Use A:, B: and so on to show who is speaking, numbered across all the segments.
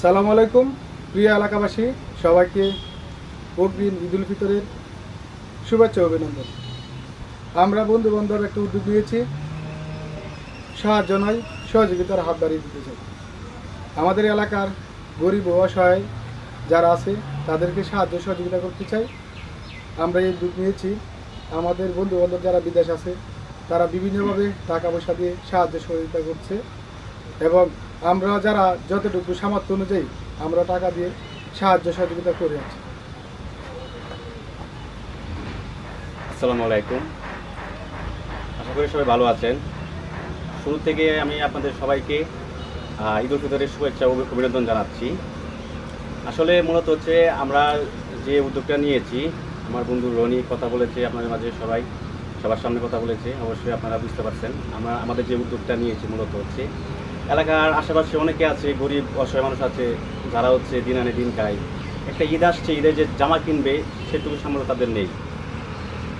A: সালামু আলাইকুম প্রিয় এলাকাবাসী, সবাইকে অগ্রিম ঈদুল ফিতরের শুভেচ্ছা অভিনন্দন। আমরা বন্ধু বান্ধব একটা উদ্যোগ নিয়েছি, সাহায্য নয় সহযোগিতার হাত বাড়িয়ে দিতে চাই। আমাদের এলাকার গরিব ও অসহায় যারা আছে তাদেরকে সাহায্য সহযোগিতা করতে চাই। আমরা এই উদ্যোগ নিয়েছি। আমাদের বন্ধু বান্ধব যারা বিদেশ আছে তারা বিভিন্নভাবে টাকা পয়সা দিয়ে সাহায্য সহযোগিতা করছে এবং আমরা যারা যতটুকু সামর্থ্য অনুযায়ী আমরা টাকা দিয়ে সাহায্য সহযোগিতা করে আছি।
B: আসসালামু আলাইকুম, আশা করি সবাই ভালো আছেন। শুরু থেকে আমি আপনাদের সবাইকে ঈদুল ফিতরের শুভেচ্ছা ও অভিনন্দন জানাচ্ছি। আসলে মূলত হচ্ছে আমরা যে উদ্যোগটা নিয়েছি, আমার বন্ধু রনি কথা বলেছে, আপনাদের মাঝে সবার সামনে কথা বলেছে, অবশ্যই আপনারা বুঝতে পারছেন। আমাদের যে উদ্যোগটা নিয়েছি মূলত হচ্ছে এলাকার আশেপাশে অনেকে আছে, গরিব অসহায় মানুষ আছে যারা হচ্ছে দিন আনে দিন খায়। একটা ঈদ আসছে, ঈদের যে জামা কিনবে সেটুকু সামর্থ্য তাদের নেই,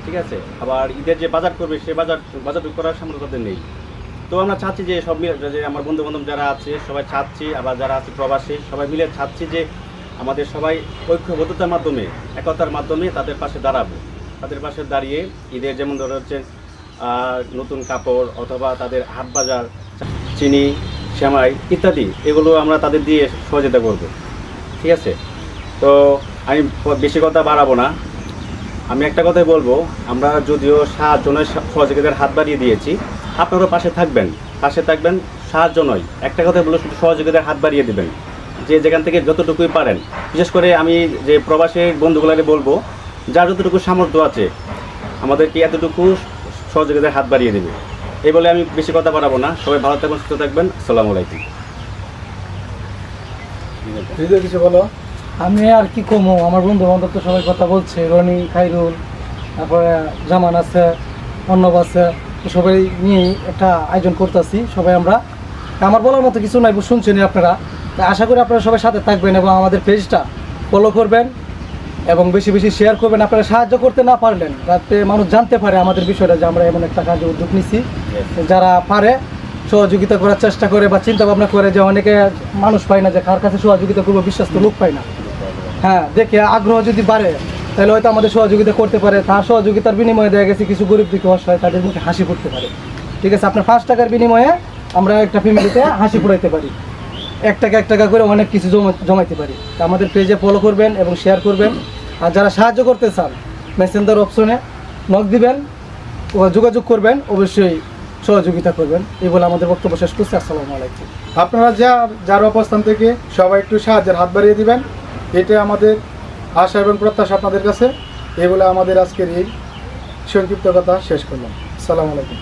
B: ঠিক আছে। আবার ঈদের যে বাজার করবে সে বাজারটুকু করার সামর্থ্য তাদের নেই। তো আমরা চাচ্ছি যে যে আমার বন্ধু বান্ধব যারা আছে সবাই চাচ্ছি, আবার যারা আছে প্রবাসী সবাই মিলে চাচ্ছি যে আমাদের সবাই ঐক্যবদ্ধতার মাধ্যমে, একতার মাধ্যমে তাদের পাশে দাঁড়াবো। তাদের পাশে দাঁড়িয়ে ঈদের যেমন ধরো হচ্ছে নতুন কাপড় অথবা তাদের হাট বাজার, চিনি, সেমাই ইত্যাদি এগুলো আমরা তাদের দিয়ে সহযোগিতা করব, ঠিক আছে। তো আমি বেশি কথা বাড়াবো না, আমি একটা কথাই বলবো, আমরা যদিও সাহায্য নয় সহযোগিতার হাত বাড়িয়ে দিয়েছি, আপনারও পাশে থাকবেন সাহায্য নয়, একটা কথাই বলবো, শুধু সহযোগিতার হাত বাড়িয়ে দেবেন যে যেখান থেকে যতটুকুই পারেন। বিশেষ করে আমি যে প্রবাসী বন্ধুগুলোকে বলবো, যার যতটুকু সামর্থ্য আছে আমাদেরকে এতটুকু সহযোগিতার হাত বাড়িয়ে দেবে। এই বলে আমি বেশি কথা বাড়াবো না। সবাই ভালো থাকবেন, সুস্থ থাকবেন। আসসালামু আলাইকুম।
A: কিছু বলো।
C: আমি আর কি কমো, আমার বন্ধু বান্ধব তো সবাই কথা বলছে, রনি, খাইরুল, তারপরে জামান আছে, অর্ণব আছে, তো সবাই নিয়েই একটা আয়োজন করতেছি। সবাই আমরা, আমার বলার মতো কিছু নাই, শুনছেনই আপনারা। তাই আশা করি আপনারা সবাই সাথে থাকবেন এবং আমাদের পেজটা ফলো করবেন এবং বেশি বেশি শেয়ার করবেন। আপনারা সাহায্য করতে না পারলেন যাতে মানুষ জানতে পারে আমাদের বিষয়টা, যে আমরা এমন একটা কাজে উদ্যোগ নিচ্ছি। যারা পারে সহযোগিতা করার চেষ্টা করে বা চিন্তা ভাবনা করে, যে অনেকে মানুষ পায় না যে কার কাছে সহযোগিতা করবো, বিশ্বস্ত লোক পায় না। হ্যাঁ, দেখে আগ্রহ যদি বাড়ে তাহলে হয়তো আমাদের সহযোগিতা করতে পারে। তার সহযোগিতার বিনিময়ে দেখা গেছে কিছু গরিব দিকে অসহায় তাদের মুখে হাসি ফুটতে পারে, ঠিক আছে। আপনার 5 টাকার বিনিময়ে আমরা একটা ফ্যামিলিতে হাসি ফুটাইতে পারি, 1 টাকা করে অনেক কিছু জমাইতে পারি। তা আমাদের পেজে ফলো করবেন এবং শেয়ার করবেন। আর যারা সাহায্য করতে চান মেসেঞ্জার অপশনে নক দিবেন, যোগাযোগ করবেন, অবশ্যই সহযোগিতা করবেন। এই বলে আমাদের বক্তব্য শেষ করছি। আসসালামু আলাইকুম।
A: আপনারা যার অবস্থান থেকে সবাই একটু সাহায্যের হাত বাড়িয়ে দিবেন, এটা আমাদের আশা এবং প্রত্যাশা আপনাদের কাছে। এই বলে আমাদের আজকের এই সংক্ষিপ্ত কথা শেষ করলাম। আসসালামু আলাইকুম।